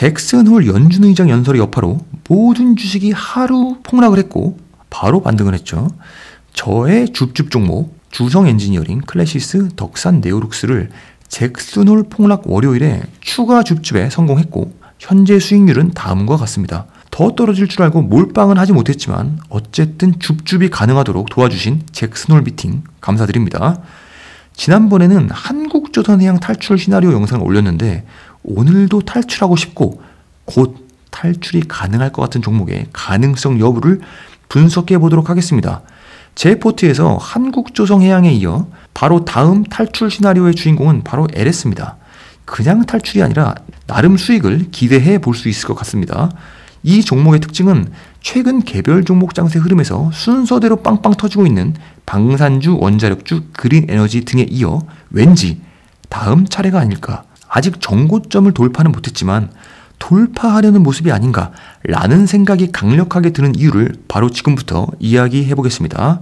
잭슨홀 연준의장 연설의 여파로 모든 주식이 하루 폭락을 했고 바로 반등을 했죠. 저의 줍줍 종목 주성 엔지니어링, 클래시스, 덕산 네오룩스를 잭슨홀 폭락 월요일에 추가 줍줍에 성공했고 현재 수익률은 다음과 같습니다. 더 떨어질 줄 알고 몰빵은 하지 못했지만 어쨌든 줍줍이 가능하도록 도와주신 잭슨홀 미팅 감사드립니다. 지난번에는 한국조선해양 탈출 시나리오 영상을 올렸는데 오늘도 탈출하고 싶고 곧 탈출이 가능할 것 같은 종목의 가능성 여부를 분석해 보도록 하겠습니다. 제 포트에서 한국조선해양에 이어 바로 다음 탈출 시나리오의 주인공은 바로 LS입니다. 그냥 탈출이 아니라 나름 수익을 기대해 볼 수 있을 것 같습니다. 이 종목의 특징은 최근 개별 종목 장세 흐름에서 순서대로 빵빵 터지고 있는 방산주, 원자력주, 그린에너지 등에 이어 왠지 다음 차례가 아닐까. 아직 정고점을 돌파는 못했지만 돌파하려는 모습이 아닌가 라는 생각이 강력하게 드는 이유를 바로 지금부터 이야기해 보겠습니다.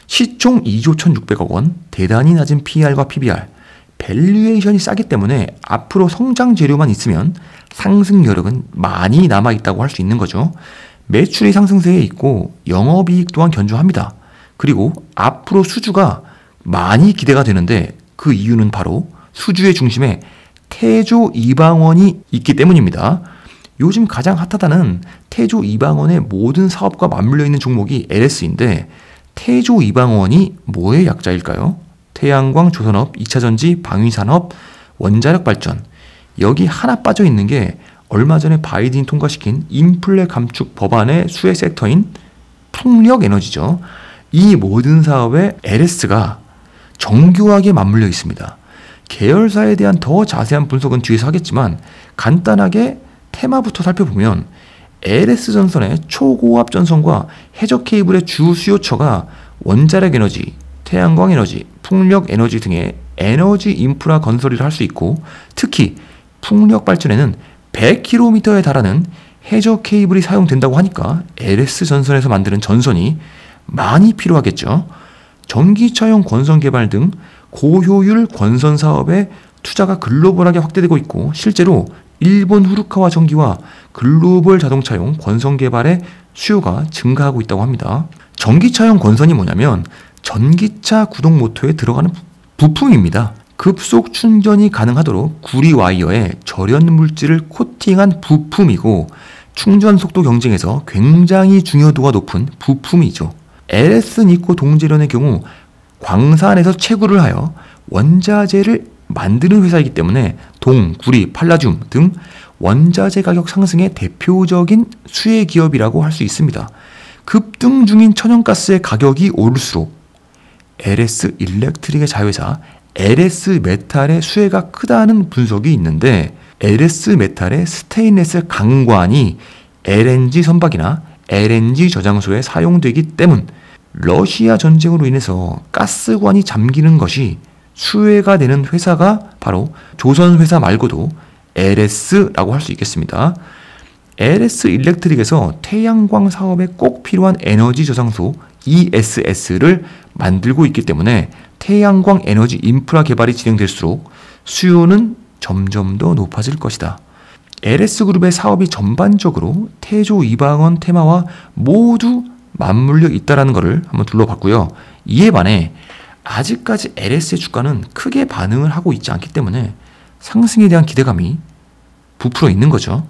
시총 2조 1600억 원, 대단히 낮은 PER과 PBR, 밸류에이션이 싸기 때문에 앞으로 성장 재료만 있으면 상승 여력은 많이 남아있다고 할 수 있는 거죠. 매출이 상승세에 있고 영업이익 또한 견조합니다. 그리고 앞으로 수주가 많이 기대가 되는데 그 이유는 바로 수주의 중심에 태조 이방원이 있기 때문입니다. 요즘 가장 핫하다는 태조 이방원의 모든 사업과 맞물려 있는 종목이 LS인데 태조 이방원이 뭐의 약자일까요? 태양광, 조선업, 2차전지, 방위산업, 원자력 발전. 여기 하나 빠져 있는 게 얼마 전에 바이든이 통과시킨 인플레 감축 법안의 수혜 섹터인 풍력에너지죠. 이 모든 사업에 LS가 정교하게 맞물려 있습니다. 계열사에 대한 더 자세한 분석은 뒤에서 하겠지만 간단하게 테마부터 살펴보면 LS전선의 초고압 전선과 해저 케이블의 주 수요처가 원자력 에너지, 태양광 에너지, 풍력 에너지 등의 에너지 인프라 건설을 할 수 있고 특히 풍력 발전에는 100km에 달하는 해저 케이블이 사용된다고 하니까 LS전선에서 만드는 전선이 많이 필요하겠죠. 전기차용 권선 개발 등 고효율 권선 사업에 투자가 글로벌하게 확대되고 있고 실제로 일본 후르카와 전기와 글로벌 자동차용 권선 개발의 수요가 증가하고 있다고 합니다. 전기차용 권선이 뭐냐면 전기차 구동 모터에 들어가는 부품입니다. 급속 충전이 가능하도록 구리 와이어에 절연 물질을 코팅한 부품이고 충전 속도 경쟁에서 굉장히 중요도가 높은 부품이죠. LS 니코 동제련의 경우 광산에서 채굴을 하여 원자재를 만드는 회사이기 때문에 동, 구리, 팔라듐 등 원자재 가격 상승의 대표적인 수혜 기업이라고 할 수 있습니다. 급등 중인 천연가스의 가격이 오를수록 LS 일렉트릭의 자회사 LS 메탈의 수혜가 크다는 분석이 있는데 LS 메탈의 스테인레스 강관이 LNG 선박이나 LNG 저장소에 사용되기 때문 러시아 전쟁으로 인해서 가스관이 잠기는 것이 수혜가 되는 회사가 바로 조선회사 말고도 LS라고 할 수 있겠습니다. LS 일렉트릭에서 태양광 사업에 꼭 필요한 에너지 저장소 ESS를 만들고 있기 때문에 태양광 에너지 인프라 개발이 진행될수록 수요는 점점 더 높아질 것이다. LS그룹의 사업이 전반적으로 태조 이방원 테마와 모두 맞물려 있다는 것을 한번 둘러봤고요. 이에 반해 아직까지 LS의 주가는 크게 반응을 하고 있지 않기 때문에 상승에 대한 기대감이 부풀어 있는 거죠.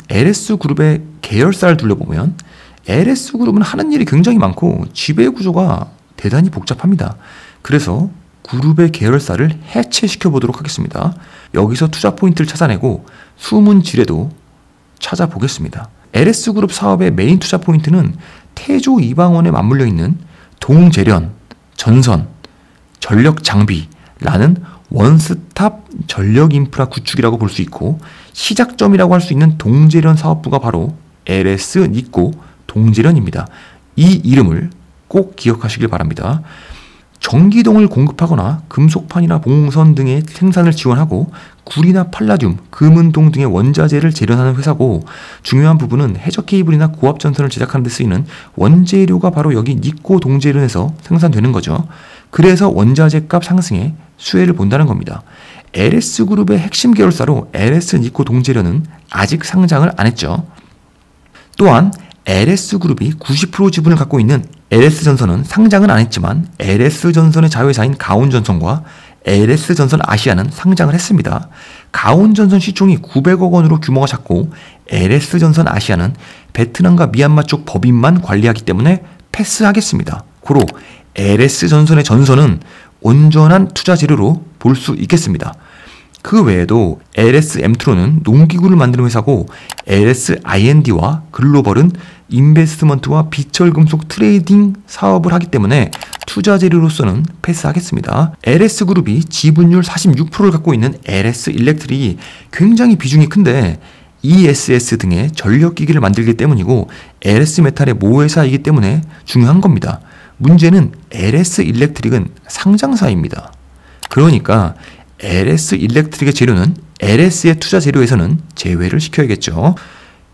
LS그룹의 계열사를 둘러보면 LS그룹은 하는 일이 굉장히 많고 지배구조가 대단히 복잡합니다. 그래서 그룹의 계열사를 해체시켜 보도록 하겠습니다. 여기서 투자 포인트를 찾아내고 숨은 지뢰도 찾아보겠습니다. LS그룹 사업의 메인 투자 포인트는 태조 이방원에 맞물려 있는 동제련, 전선, 전력 장비라는 원스톱 전력 인프라 구축이라고 볼 수 있고 시작점이라고 할 수 있는 동제련 사업부가 바로 LS 니코 동제련입니다. 이 이름을 꼭 기억하시길 바랍니다. 전기동을 공급하거나 금속판이나 봉선 등의 생산을 지원하고 구리나 팔라듐, 금은동 등의 원자재를 재련하는 회사고 중요한 부분은 해저 케이블이나 고압 전선을 제작하는 데 쓰이는 원재료가 바로 여기 니코 동제련에서 생산되는 거죠. 그래서 원자재 값 상승에 수혜를 본다는 겁니다. LS그룹의 핵심 계열사로 LS니코 동제련은 아직 상장을 안 했죠. 또한 LS그룹이 90% 지분을 갖고 있는 LS전선은 상장은 안 했지만 LS전선의 자회사인 가온전선과 LS전선 아시아는 상장을 했습니다. 가온전선 시총이 900억 원으로 규모가 작고 LS전선 아시아는 베트남과 미얀마 쪽 법인만 관리하기 때문에 패스하겠습니다. 고로 LS전선의 전선은 온전한 투자 재료로 볼 수 있겠습니다. 그 외에도 LS엠트로는 농기구를 만드는 회사고 LSIND와 글로벌은 인베스트먼트와 비철금속 트레이딩 사업을 하기 때문에 투자 재료로서는 패스하겠습니다. LS그룹이 지분율 46%를 갖고 있는 LS일렉트릭이 굉장히 비중이 큰데 ESS 등의 전력기기를 만들기 때문이고 LS메탈의 모회사이기 때문에 중요한 겁니다. 문제는 LS일렉트릭은 상장사입니다. 그러니까 LS일렉트릭의 재료는 LS의 투자 재료에서는 제외를 시켜야겠죠.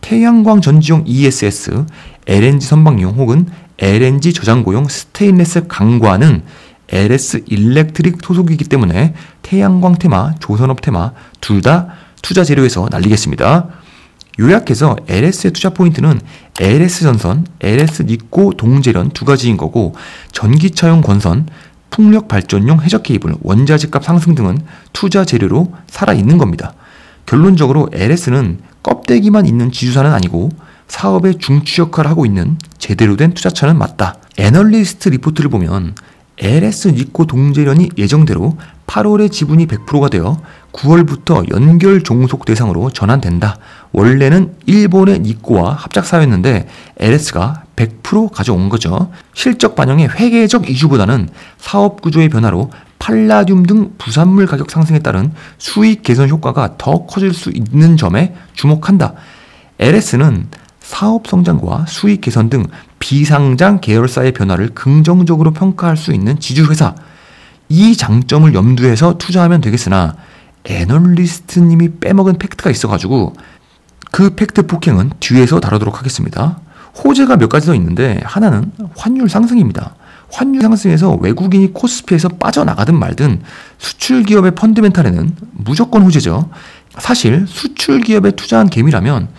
태양광 전지용 ESS, LNG 선박용 혹은 LNG 저장고용 스테인레스 강과는 LS일렉트릭 소속이기 때문에 태양광 테마, 조선업 테마 둘 다 투자 재료에서 날리겠습니다. 요약해서 LS의 투자 포인트는 LS전선, LS니코 동제련 두 가지인 거고 전기차용 권선, 풍력 발전용 해적 케이블, 원자재값 상승 등은 투자 재료로 살아있는 겁니다. 결론적으로 LS는 껍데기만 있는 지주사는 아니고 사업의 중추 역할을 하고 있는 제대로 된 투자처는 맞다. 애널리스트 리포트를 보면 LS니코 동제련이 예정대로 8월에 지분이 100%가 되어 9월부터 연결 종속 대상으로 전환된다. 원래는 일본의 니코와 합작사였는데 LS가 100% 가져온 거죠. 실적 반영의 회계적 이슈보다는 사업 구조의 변화로 팔라듐 등 부산물 가격 상승에 따른 수익 개선 효과가 더 커질 수 있는 점에 주목한다. LS는 사업 성장과 수익 개선 등 비상장 계열사의 변화를 긍정적으로 평가할 수 있는 지주회사. 이 장점을 염두해서 투자하면 되겠으나 애널리스트님이 빼먹은 팩트가 있어가지고 그 팩트 폭행은 뒤에서 다루도록 하겠습니다. 호재가 몇 가지 더 있는데 하나는 환율 상승입니다. 환율 상승에서 외국인이 코스피에서 빠져나가든 말든 수출 기업의 펀드멘탈에는 무조건 호재죠. 사실 수출 기업에 투자한 개미라면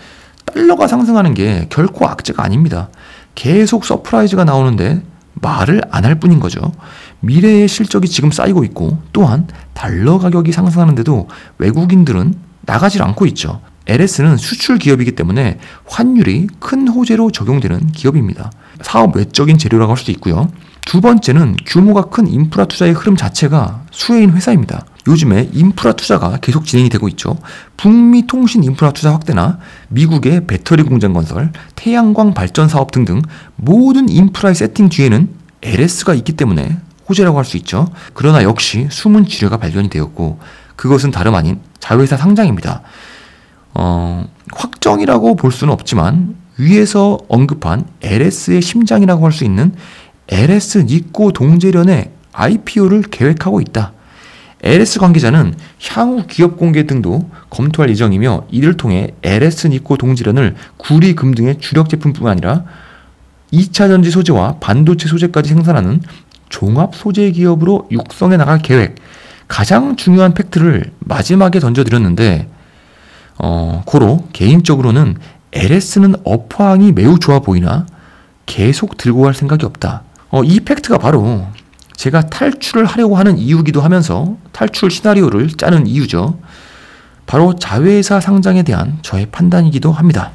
달러가 상승하는 게 결코 악재가 아닙니다. 계속 서프라이즈가 나오는데 말을 안 할 뿐인 거죠. 미래의 실적이 지금 쌓이고 있고 또한 달러 가격이 상승하는데도 외국인들은 나가질 않고 있죠. LS는 수출 기업이기 때문에 환율이 큰 호재로 적용되는 기업입니다. 사업 외적인 재료라고 할 수도 있고요. 두 번째는 규모가 큰 인프라 투자의 흐름 자체가 수혜인 회사입니다. 요즘에 인프라 투자가 계속 진행이 되고 있죠. 북미 통신 인프라 투자 확대나 미국의 배터리 공장 건설, 태양광 발전 사업 등등 모든 인프라의 세팅 뒤에는 LS가 있기 때문에 호재라고 할 수 있죠. 그러나 역시 숨은 지뢰가 발견이 되었고 그것은 다름 아닌 자회사 상장입니다. 확정이라고 볼 수는 없지만 위에서 언급한 LS의 심장이라고 할 수 있는 LS니코 동제련의 IPO를 계획하고 있다. LS 관계자는 향후 기업 공개 등도 검토할 예정이며 이를 통해 LS니코 동제련을 구리, 금 등의 주력 제품뿐만 아니라 2차전지 소재와 반도체 소재까지 생산하는 종합 소재 기업으로 육성해 나갈 계획. 가장 중요한 팩트를 마지막에 던져드렸는데 고로 개인적으로는 LS는 업황이 매우 좋아 보이나 계속 들고 갈 생각이 없다. 이 팩트가 바로 제가 탈출을 하려고 하는 이유기도 하면서 탈출 시나리오를 짜는 이유죠. 바로 자회사 상장에 대한 저의 판단이기도 합니다.